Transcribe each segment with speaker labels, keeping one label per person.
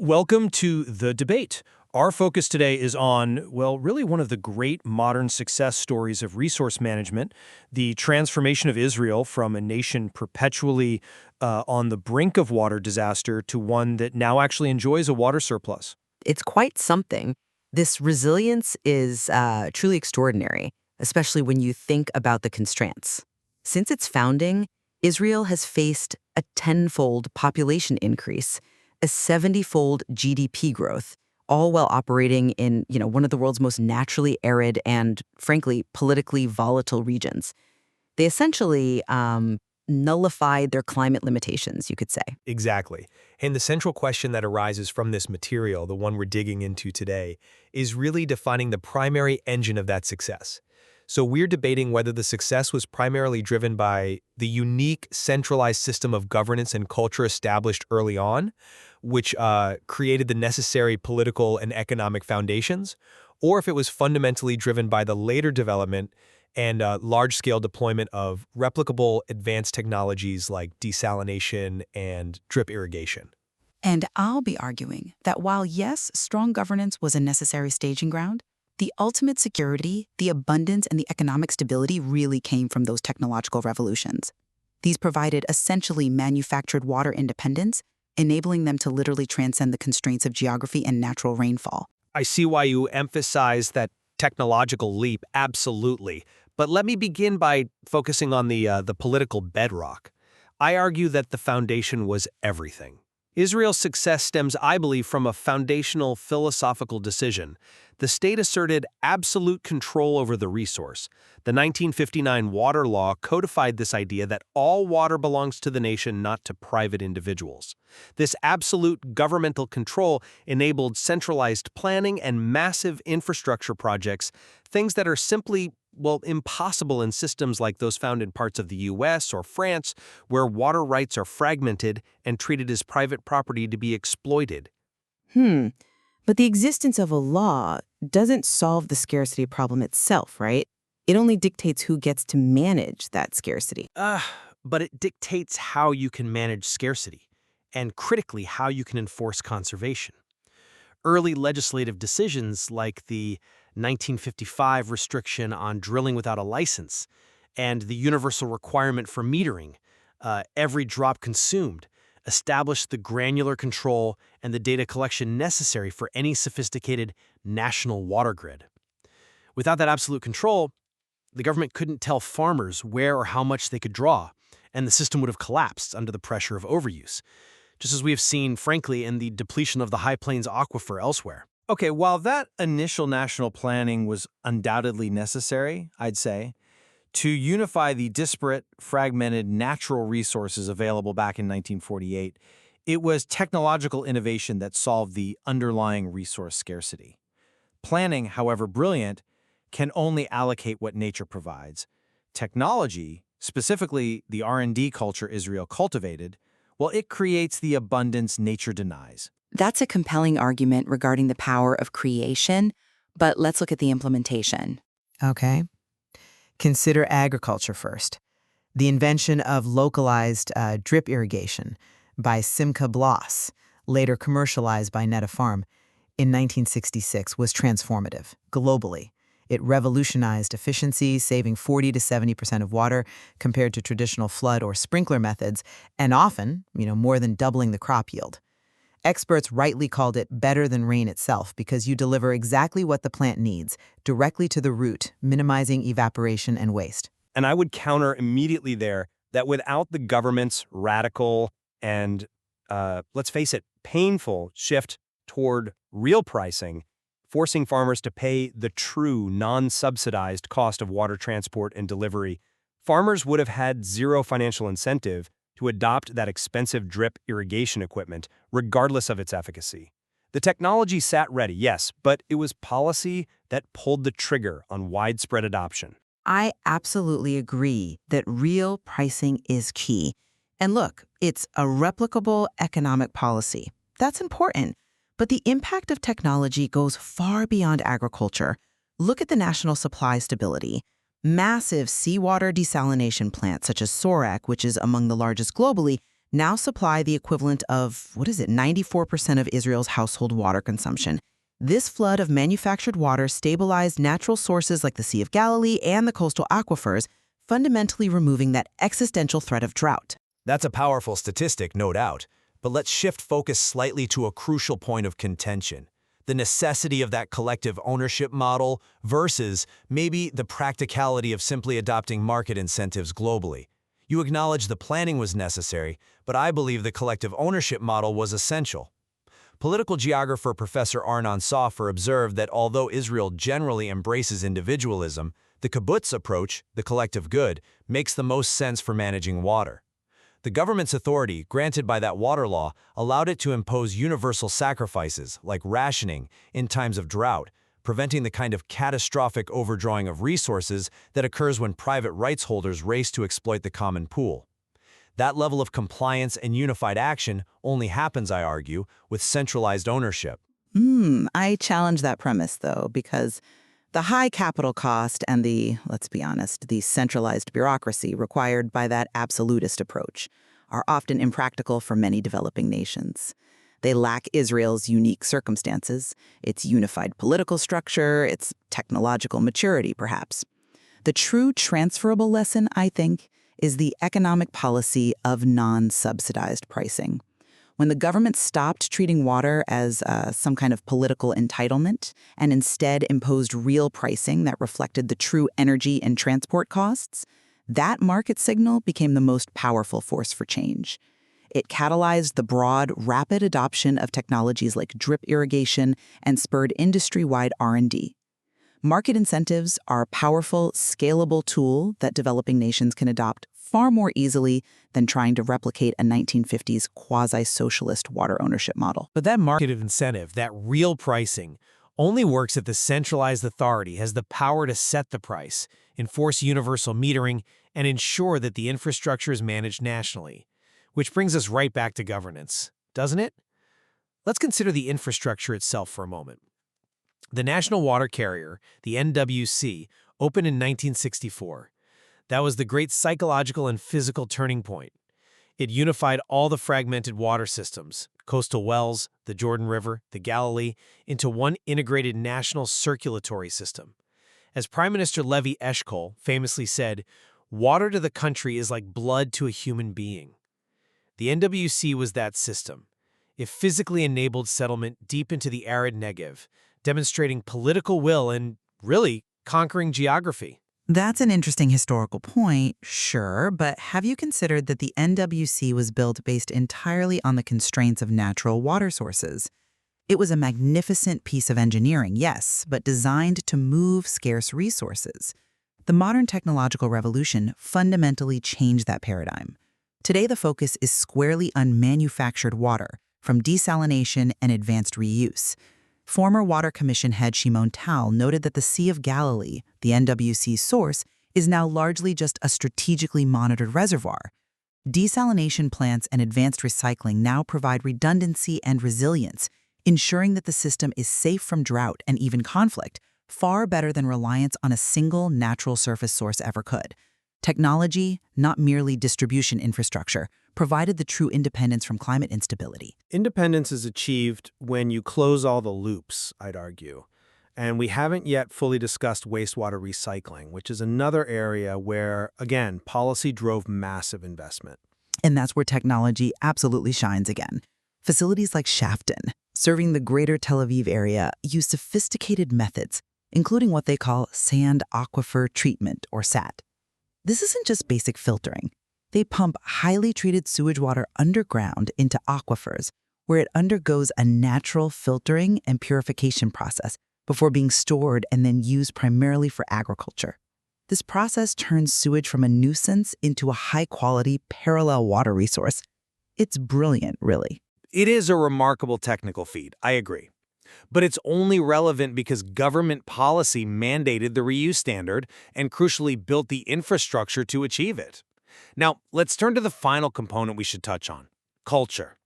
Speaker 1: Welcome to The Debate. Our focus today is on, well, really one of the great modern success stories of resource management, the transformation of Israel from a nation perpetually on the brink of water disaster to one that now actually enjoys a water surplus.
Speaker 2: It's quite something. This resilience is truly extraordinary, especially when you think about the constraints. Since its founding, Israel has faced a tenfold population increase, a 70-fold GDP growth, all while operating in, one of the world's most naturally arid and, frankly, politically volatile regions. They essentially nullified their climate limitations, you could say.
Speaker 3: Exactly. And the central question that arises from this material, the one we're digging into today, is really defining the primary engine of that success. So we're debating whether the success was primarily driven by the unique centralized system of governance and culture established early on, which created the necessary political and economic foundations, or if it was fundamentally driven by the later development and large-scale deployment of replicable advanced technologies like desalination and drip irrigation.
Speaker 4: And I'll be arguing that while, yes, strong governance was a necessary staging ground, the ultimate security, the abundance, and the economic stability really came from those technological revolutions. These provided essentially manufactured water independence, enabling them to literally transcend the constraints of geography and natural rainfall.
Speaker 3: I see why you emphasize that technological leap, absolutely. But let me begin by focusing on the political bedrock. I argue that the foundation was everything. Israel's success stems, I believe, from a foundational philosophical decision. The state asserted absolute control over the resource. The 1959 water law codified this idea that all water belongs to the nation, not to private individuals. This absolute governmental control enabled centralized planning and massive infrastructure projects, things that are simply, impossible in systems like those found in parts of the US or France, where water rights are fragmented and treated as private property to be exploited.
Speaker 5: But the existence of a law doesn't solve the scarcity problem itself, right? It only dictates who gets to manage that scarcity.
Speaker 3: But it dictates how you can manage scarcity, and critically, how you can enforce conservation. Early legislative decisions like the 1955 restriction on drilling without a license and the universal requirement for metering, every drop consumed, established the granular control and the data collection necessary for any sophisticated national water grid. Without that absolute control, the government couldn't tell farmers where or how much they could draw, and the system would have collapsed under the pressure of overuse, just as we have seen, frankly, in the depletion of the High Plains aquifer elsewhere.
Speaker 1: Okay, while that initial national planning was undoubtedly necessary, I'd say, to unify the disparate, fragmented natural resources available back in 1948, it was technological innovation that solved the underlying resource scarcity. Planning, however brilliant, can only allocate what nature provides. Technology, specifically the R&D culture Israel cultivated, well, it creates the abundance nature denies.
Speaker 4: That's a compelling argument regarding the power of creation, but let's look at the implementation.
Speaker 5: Okay. Consider agriculture first. The invention of localized drip irrigation by Simcha Bloss, later commercialized by Neta Farm, in 1966 was transformative globally. It revolutionized efficiency, saving 40 to 70% of water compared to traditional flood or sprinkler methods, and often, more than doubling the crop yield. Experts rightly called it better than rain itself because you deliver exactly what the plant needs, directly to the root, minimizing evaporation and waste.
Speaker 3: And I would counter immediately there that without the government's radical and, let's face it, painful shift toward real pricing, forcing farmers to pay the true non-subsidized cost of water transport and delivery, farmers would have had zero financial incentive to adopt that expensive drip irrigation equipment, regardless of its efficacy. The technology sat ready, yes, but it was policy that pulled the trigger on widespread adoption.
Speaker 5: I absolutely agree that real pricing is key. And look, it's a replicable economic policy. That's important. But the impact of technology goes far beyond agriculture. Look at the national supply stability. Massive seawater desalination plants such as Sorak, which is among the largest globally,
Speaker 2: now supply the equivalent of, 94% of Israel's household water consumption. This flood of manufactured water stabilized natural sources like the Sea of Galilee and the coastal aquifers, fundamentally removing that existential threat of drought.
Speaker 1: That's a powerful statistic, no doubt. But let's shift focus slightly to a crucial point of contention: the necessity of that collective ownership model versus maybe the practicality of simply adopting market incentives globally. You acknowledge the planning was necessary, but I believe the collective ownership model was essential. Political geographer Professor Arnon Sofer observed that although Israel generally embraces individualism, the kibbutz approach, the collective good, makes the most sense for managing water. The government's authority, granted by that water law, allowed it to impose universal sacrifices, like rationing, in times of drought, preventing the kind of catastrophic overdrawing of resources that occurs when private rights holders race to exploit the common pool. That level of compliance and unified action only happens, I argue, with centralized ownership.
Speaker 4: I challenge that premise, though, because the high capital cost and let's be honest, the centralized bureaucracy required by that absolutist approach are often impractical for many developing nations. They lack Israel's unique circumstances, its unified political structure, its technological maturity, perhaps. The true transferable lesson, I think, is the economic policy of non-subsidized pricing. When the government stopped treating water as some kind of political entitlement and instead imposed real pricing that reflected the true energy and transport costs, that market signal became the most powerful force for change. It catalyzed the broad, rapid adoption of technologies like drip irrigation and spurred industry-wide R&D. Market incentives are a powerful, scalable tool that developing nations can adopt far more easily than trying to replicate a 1950s quasi-socialist water ownership model.
Speaker 3: But that market incentive, that real pricing, only works if the centralized authority has the power to set the price, enforce universal metering, and ensure that the infrastructure is managed nationally. Which brings us right back to governance, doesn't it? Let's consider the infrastructure itself for a moment. The National Water Carrier, the NWC, opened in 1964. That was the great psychological and physical turning point. It unified all the fragmented water systems, coastal wells, the Jordan River, the Galilee, into one integrated national circulatory system. As Prime Minister Levi Eshkol famously said, "Water to the country is like blood to a human being." The NWC was that system. It physically enabled settlement deep into the arid Negev, demonstrating political will and, really, conquering geography.
Speaker 4: That's an interesting historical point, sure, but have you considered that the NWC was built based entirely on the constraints of natural water sources? It was a magnificent piece of engineering, yes, but designed to move scarce resources. The modern technological revolution fundamentally changed that paradigm. Today, the focus is squarely on manufactured water, from desalination and advanced reuse. Former Water Commission head Shimon Tal noted that the Sea of Galilee, the NWC's source, is now largely just a strategically monitored reservoir. Desalination plants and advanced recycling now provide redundancy and resilience, ensuring that the system is safe from drought and even conflict, far better than reliance on a single natural surface source ever could. Technology, not merely distribution infrastructure, provided the true independence from climate instability.
Speaker 1: Independence is achieved when you close all the loops, I'd argue. And we haven't yet fully discussed wastewater recycling, which is another area where, again, policy drove massive investment.
Speaker 4: And that's where technology absolutely shines again. Facilities like Shafton, serving the greater Tel Aviv area, use sophisticated methods, including what they call sand aquifer treatment, or SAT. This isn't just basic filtering. They pump highly treated sewage water underground into aquifers, where it undergoes a natural filtering and purification process before being stored and then used primarily for agriculture. This process turns sewage from a nuisance into a high-quality parallel water resource. It's brilliant, really.
Speaker 1: It is a remarkable technical feat, I agree. But it's only relevant because government policy mandated the reuse standard and crucially built the infrastructure to achieve it. Now, let's turn to the final component we should touch on: culture.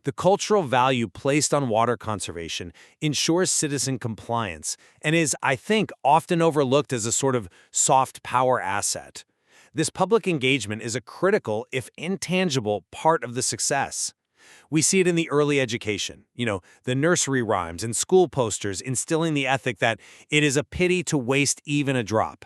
Speaker 1: The cultural value placed on water conservation ensures citizen compliance and is, I think, often overlooked as a sort of soft power asset. This public engagement is a critical, if intangible, part of the success. We see it in the early education, the nursery rhymes and school posters instilling the ethic that it is a pity to waste even a drop.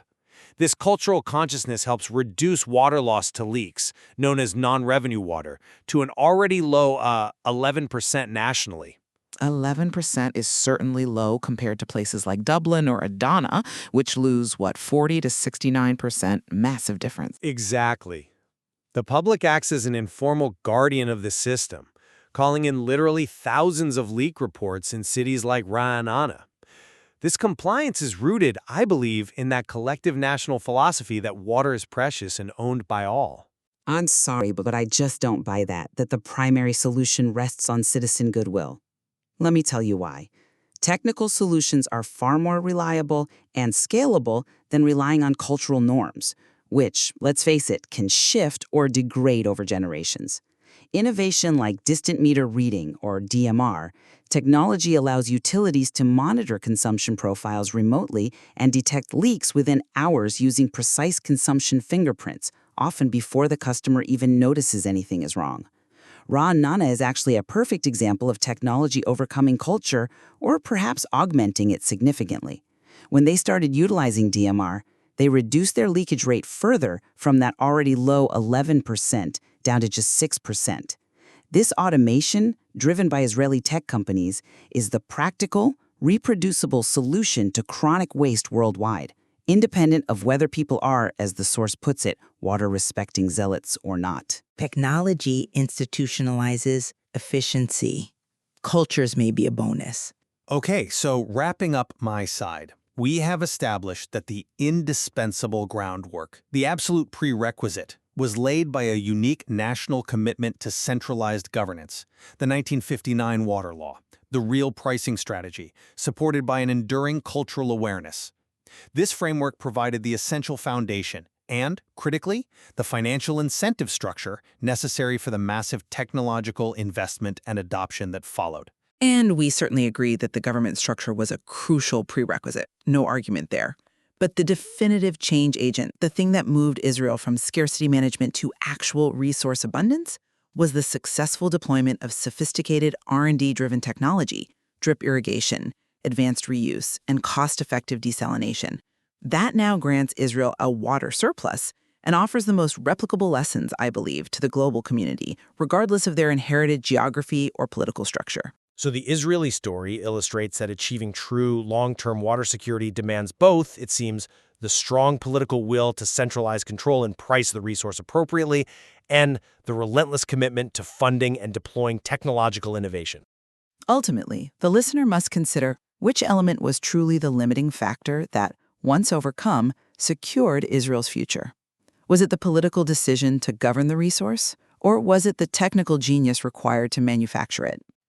Speaker 1: This cultural consciousness helps reduce water loss to leaks, known as non-revenue water, to an already low 11% nationally.
Speaker 6: 11% is certainly low compared to places like Dublin or Adana, which lose, 40 to 69%, massive difference.
Speaker 1: Exactly. The public acts as an informal guardian of the system, calling in literally thousands of leak reports in cities like Ra'anana. This compliance is rooted, I believe, in that collective national philosophy that water is precious and owned by all.
Speaker 2: I'm sorry, but I just don't buy that the primary solution rests on citizen goodwill. Let me tell you why. Technical solutions are far more reliable and scalable than relying on cultural norms, which, let's face it, can shift or degrade over generations. Innovation like distant meter reading, or DMR, technology allows utilities to monitor consumption profiles remotely and detect leaks within hours using precise consumption fingerprints, often before the customer even notices anything is wrong. Ra'anana is actually a perfect example of technology overcoming culture, or perhaps augmenting it significantly. When they started utilizing DMR, they reduced their leakage rate further from that already low 11% down to just 6%. This automation, driven by Israeli tech companies, is the practical, reproducible solution to chronic waste worldwide, independent of whether people are, as the source puts it, water-respecting zealots or not.
Speaker 7: Technology institutionalizes efficiency. Cultures may be a bonus.
Speaker 1: Okay, so wrapping up my side, we have established that the indispensable groundwork, the absolute prerequisite, was laid by a unique national commitment to centralized governance, the 1959 Water Law, the real pricing strategy, supported by an enduring cultural awareness. This framework provided the essential foundation and, critically, the financial incentive structure necessary for the massive technological investment and adoption that followed.
Speaker 6: And we certainly agree that the government structure was a crucial prerequisite. No argument there. But the definitive change agent, the thing that moved Israel from scarcity management to actual resource abundance, was the successful deployment of sophisticated R&D-driven technology, drip irrigation, advanced reuse, and cost-effective desalination. That now grants Israel a water surplus and offers the most replicable lessons, I believe, to the global community, regardless of their inherited geography or political structure.
Speaker 3: So the Israeli story illustrates that achieving true long-term water security demands both, it seems, the strong political will to centralize control and price the resource appropriately, and the relentless commitment to funding and deploying technological innovation.
Speaker 6: Ultimately, the listener must consider which element was truly the limiting factor that, once overcome, secured Israel's future. Was it the political decision to govern the resource, or was it the technical genius required to manufacture it?